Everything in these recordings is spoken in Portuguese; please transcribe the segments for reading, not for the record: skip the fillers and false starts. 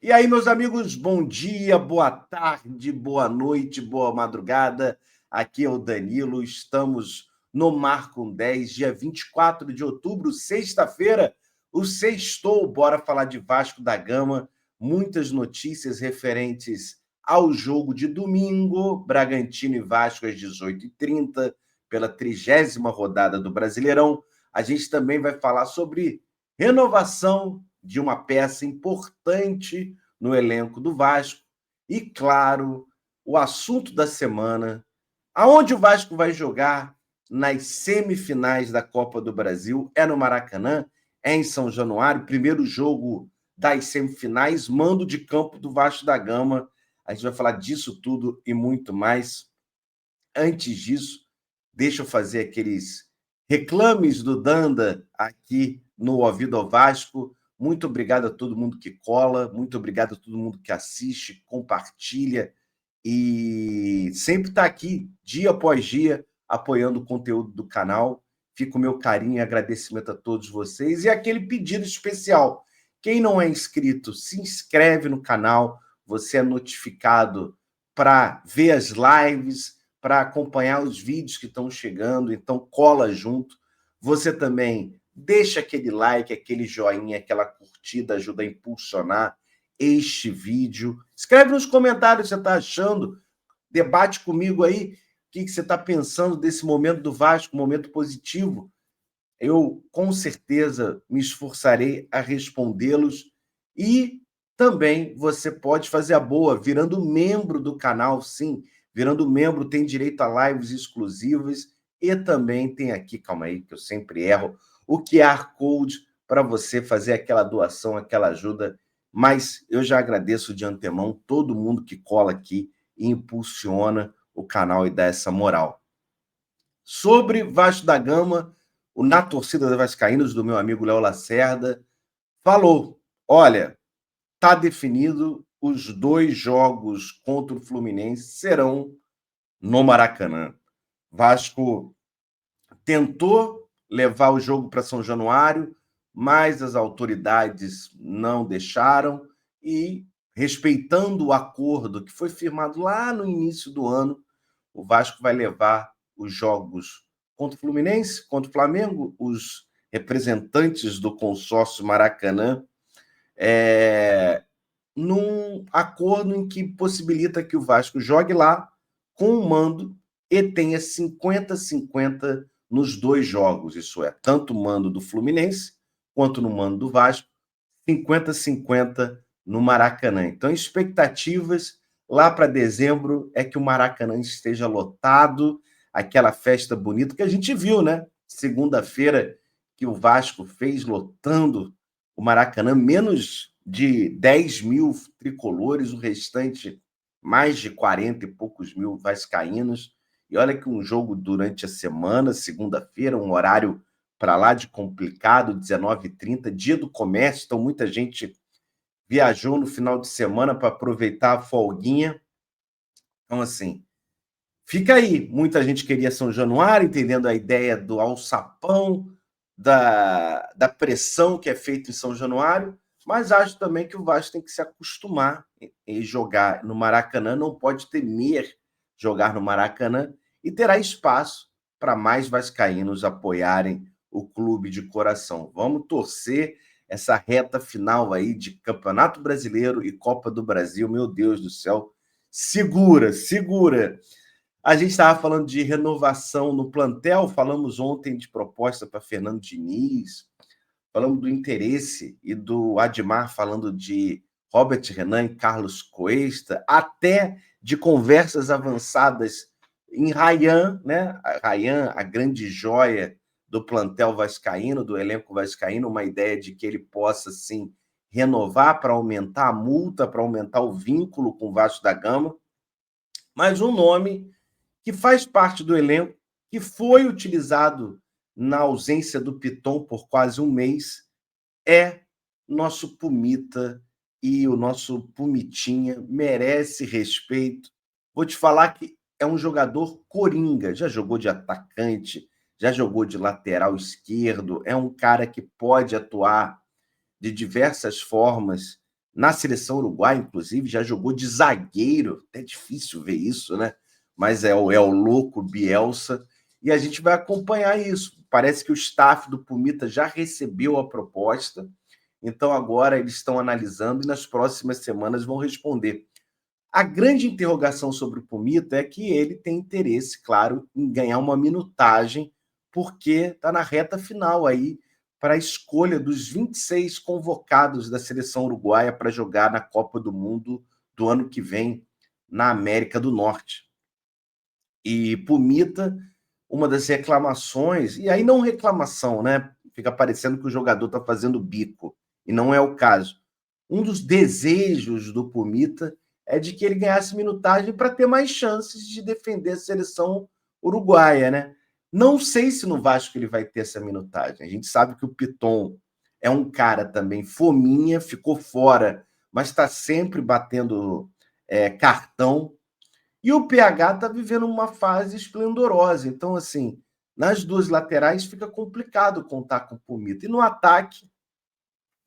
E aí, meus amigos, bom dia, boa tarde, boa noite, boa madrugada. Aqui é o Danilo, estamos no Mar com 10, dia 24 de outubro, sexta-feira, o sextou. Bora falar de Vasco da Gama, muitas notícias referentes ao jogo de domingo, Bragantino e Vasco às 18h30, pela 30ª rodada do Brasileirão. A gente também vai falar sobre renovação de uma peça importante no elenco do Vasco e, claro, o assunto da semana, aonde o Vasco vai jogar nas semifinais da Copa do Brasil, é no Maracanã, é em São Januário, primeiro jogo das semifinais, mando de campo do Vasco da Gama. A gente vai falar disso tudo e muito mais. Antes disso, deixa eu fazer aqueles reclames do Danda aqui no Ouvido ao Vasco. Muito obrigado a todo mundo que cola, muito obrigado a todo mundo que assiste, compartilha e sempre está aqui, dia após dia, apoiando o conteúdo do canal. Fica o meu carinho e agradecimento a todos vocês. E aquele pedido especial. Quem não é inscrito, se inscreve no canal, você é notificado para ver as lives, para acompanhar os vídeos que estão chegando, então cola junto. Você também deixa aquele like, aquele joinha, aquela curtida, ajuda a impulsionar este vídeo. Escreve nos comentários o que você está achando, debate comigo aí o que você está pensando desse momento do Vasco, momento positivo. Eu, com certeza, me esforçarei a respondê-los e também você pode fazer a boa, virando membro do canal, sim. Virando membro tem direito a lives exclusivas e também tem aqui, calma aí, que eu sempre erro, o QR Code para você fazer aquela doação, aquela ajuda. Mas eu já agradeço de antemão todo mundo que cola aqui e impulsiona o canal e dá essa moral. Sobre Vasco da Gama, o Na Torcida da Vascaínos, do meu amigo Léo Lacerda, falou: olha, está definido, os 2 jogos contra o Fluminense serão no Maracanã. Vasco tentou levar o jogo para São Januário, mas as autoridades não deixaram e, respeitando o acordo que foi firmado lá no início do ano, o Vasco vai levar os jogos contra o Fluminense, contra o Flamengo, os representantes do consórcio Maracanã, num acordo em que possibilita que o Vasco jogue lá com o mando e tenha 50-50 nos 2 jogos, isso é, tanto o mando do Fluminense quanto no mando do Vasco, 50-50 no Maracanã. Então, expectativas lá para dezembro é que o Maracanã esteja lotado, aquela festa bonita que a gente viu, né? Segunda-feira que o Vasco fez lotando o Maracanã, menos de 10 mil tricolores, o restante mais de 40 e poucos mil vascaínos. E olha que um jogo durante a semana, segunda-feira, um horário para lá de complicado, 19h30, dia do comércio, então muita gente viajou no final de semana para aproveitar a folguinha. Então, assim, fica aí. Muita gente queria São Januário, entendendo a ideia do alçapão, da pressão que é feita em São Januário, mas acho também que o Vasco tem que se acostumar em jogar no Maracanã, não pode temer jogar no Maracanã e terá espaço para mais vascaínos apoiarem o clube de coração. Vamos torcer essa reta final aí de Campeonato Brasileiro e Copa do Brasil. Meu Deus do céu, segura, segura. A gente estava falando de renovação no plantel, falamos ontem de proposta para Fernando Diniz, falamos do interesse e do Admar falando de Robert Renan e Carlos Cuesta, até de conversas avançadas em Rayan, né? Rayan, a grande joia do plantel vascaíno, do elenco vascaíno, uma ideia de que ele possa, sim, renovar para aumentar a multa, para aumentar o vínculo com o Vasco da Gama, mas um nome que faz parte do elenco, que foi utilizado na ausência do Piton por quase um mês, é nosso Pumita, e o nosso Pumitinha merece respeito. Vou te falar que é um jogador coringa, já jogou de atacante, já jogou de lateral esquerdo, é um cara que pode atuar de diversas formas na seleção uruguaia, inclusive, já jogou de zagueiro. É difícil ver isso, né? Mas é o louco Bielsa. E a gente vai acompanhar isso. Parece que o staff do Pumita já recebeu a proposta, então agora eles estão analisando e nas próximas semanas vão responder. A grande interrogação sobre o Pumita é que ele tem interesse, claro, em ganhar uma minutagem, porque está na reta final aí para a escolha dos 26 convocados da seleção uruguaia para jogar na Copa do Mundo do ano que vem na América do Norte. E Pumita, uma das reclamações, e aí não reclamação, né? Fica parecendo que o jogador está fazendo bico, e não é o caso. Um dos desejos do Pumita é de que ele ganhasse minutagem para ter mais chances de defender a seleção uruguaia, né? Não sei se no Vasco ele vai ter essa minutagem. A gente sabe que o Piton é um cara também fominha, ficou fora, mas está sempre batendo cartão. E o PH está vivendo uma fase esplendorosa. Então, assim, nas duas laterais fica complicado contar com o Pumita. E no ataque,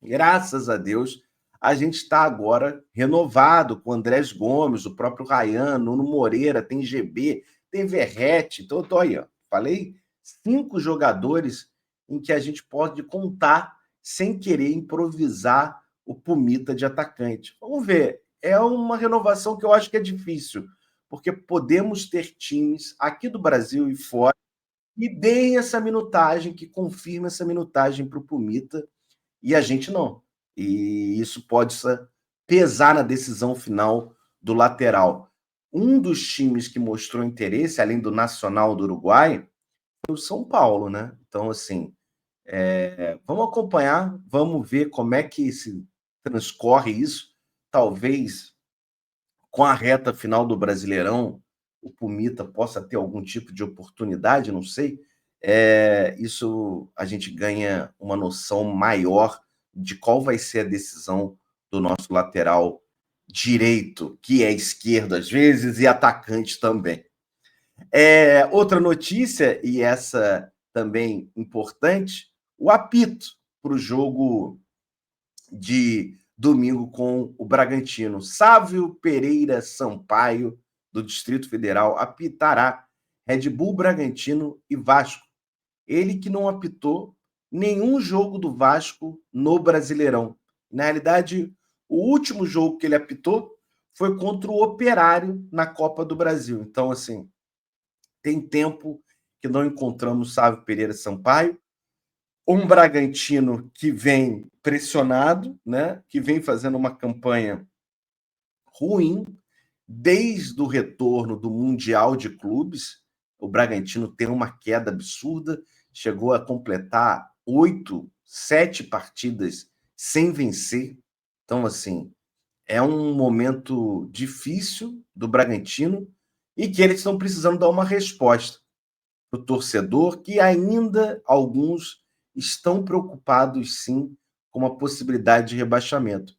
graças a Deus, a gente está agora renovado com o Andrés Gomes, o próprio Ryan, Nuno Moreira, tem GB, tem Verrete. Então, eu tô aí, ó. Falei 5 jogadores em que a gente pode contar sem querer improvisar o Pumita de atacante. Vamos ver. É uma renovação que eu acho que é difícil, porque podemos ter times aqui do Brasil e fora que deem essa minutagem, que confirme essa minutagem para o Pumita, e a gente não. E isso pode pesar na decisão final do lateral. Um dos times que mostrou interesse, além do Nacional do Uruguai, foi o São Paulo, né? Então, assim, vamos acompanhar, vamos ver como é que se transcorre isso. Talvez com a reta final do Brasileirão, o Pumita possa ter algum tipo de oportunidade, não sei. Isso a gente ganha uma noção maior de qual vai ser a decisão do nosso lateral direito, que é esquerdo às vezes, e atacante também. Outra notícia, e essa também importante, o apito para o jogo de domingo com o Bragantino. Sávio Pereira Sampaio, do Distrito Federal, apitará Red Bull, Bragantino e Vasco. Ele que não apitou nenhum jogo do Vasco no Brasileirão. Na realidade, o último jogo que ele apitou foi contra o Operário na Copa do Brasil. Então, assim, tem tempo que não encontramos Sávio Pereira Sampaio. Um Bragantino que vem pressionado, né? Que vem fazendo uma campanha ruim desde o retorno do Mundial de Clubes. O Bragantino tem uma queda absurda, chegou a completar 7 partidas sem vencer. Então, assim, é um momento difícil do Bragantino e que eles estão precisando dar uma resposta para o torcedor, que ainda alguns estão preocupados, sim, com a possibilidade de rebaixamento.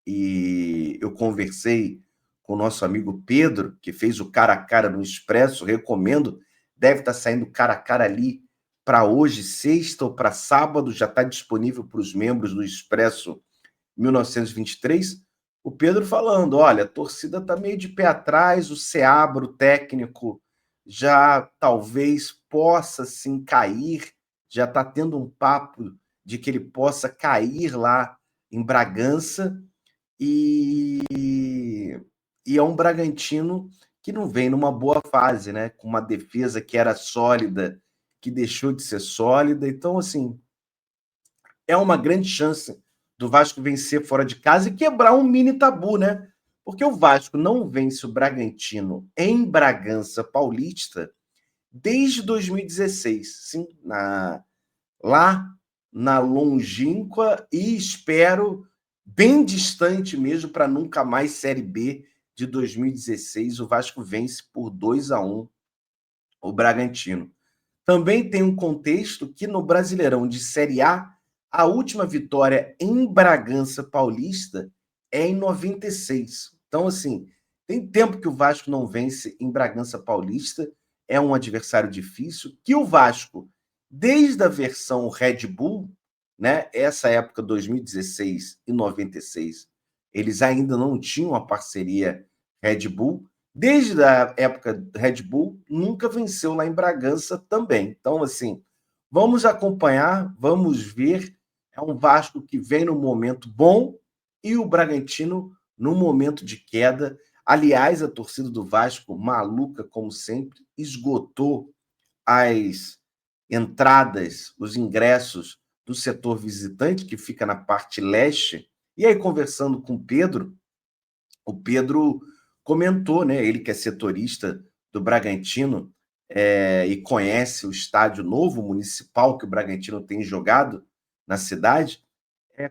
E eu conversei com o nosso amigo Pedro, que fez o cara a cara no Expresso, recomendo, deve estar saindo cara a cara ali para hoje, sexta ou para sábado, já está disponível para os membros do Expresso 1923. O Pedro falando, olha, a torcida está meio de pé atrás, o Seabra, o técnico, já talvez possa sim cair, já está tendo um papo de que ele possa cair lá em Bragança, e é um Bragantino que não vem numa boa fase, né? Com uma defesa que era sólida, que deixou de ser sólida. Então, assim, é uma grande chance do Vasco vencer fora de casa e quebrar um mini tabu, né? Porque o Vasco não vence o Bragantino em Bragança Paulista desde 2016, sim, lá na longínqua e espero bem distante mesmo para nunca mais Série B de 2016. O Vasco vence por 2-1 o Bragantino. Também tem um contexto que no Brasileirão de Série a última vitória em Bragança Paulista é em 96. Então, assim, tem tempo que o Vasco não vence em Bragança Paulista, é um adversário difícil, que o Vasco, desde a versão Red Bull, né, essa época 2016 e 96, eles ainda não tinham a parceria Red Bull. Desde a época Red Bull, nunca venceu lá em Bragança também. Então, assim, vamos acompanhar, vamos ver. É um Vasco que vem no momento bom e o Bragantino no momento de queda. Aliás, a torcida do Vasco, maluca como sempre, esgotou as entradas, os ingressos do setor visitante, que fica na parte leste. E aí, conversando com o Pedro comentou, né? Ele que é setorista do Bragantino e conhece o estádio novo municipal que o Bragantino tem jogado na cidade,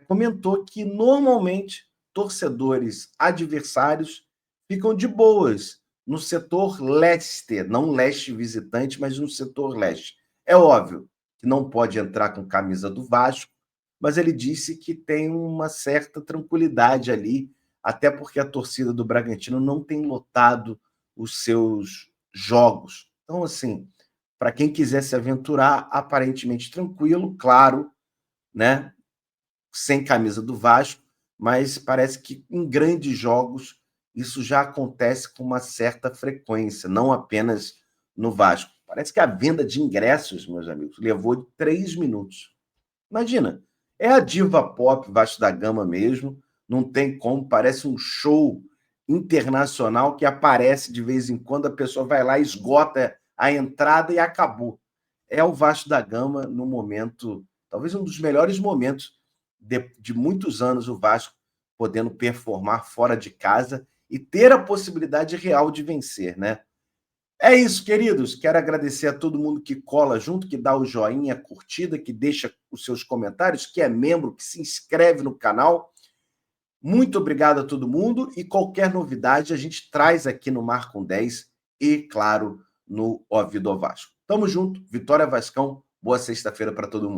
comentou que normalmente torcedores adversários ficam de boas no setor leste, não leste visitante, mas no setor leste. É óbvio que não pode entrar com camisa do Vasco, mas ele disse que tem uma certa tranquilidade ali, até porque a torcida do Bragantino não tem lotado os seus jogos. Então, assim, para quem quiser se aventurar, aparentemente tranquilo, claro, né? Sem camisa do Vasco, mas parece que em grandes jogos isso já acontece com uma certa frequência, não apenas no Vasco. Parece que a venda de ingressos, meus amigos, levou 3 minutos. Imagina, é a diva pop Vasco da Gama mesmo, não tem como, parece um show internacional que aparece de vez em quando, a pessoa vai lá, esgota a entrada e acabou. É o Vasco da Gama no momento, talvez um dos melhores momentos de muitos anos, o Vasco podendo performar fora de casa e ter a possibilidade real de vencer, né? É isso, queridos. Quero agradecer a todo mundo que cola junto, que dá o joinha, a curtida, que deixa os seus comentários, que é membro, que se inscreve no canal. Muito obrigado a todo mundo e qualquer novidade a gente traz aqui no Mar com 10 e, claro, no Ouvido ao Vasco. Tamo junto. Vitória Vascão. Boa sexta-feira para todo mundo.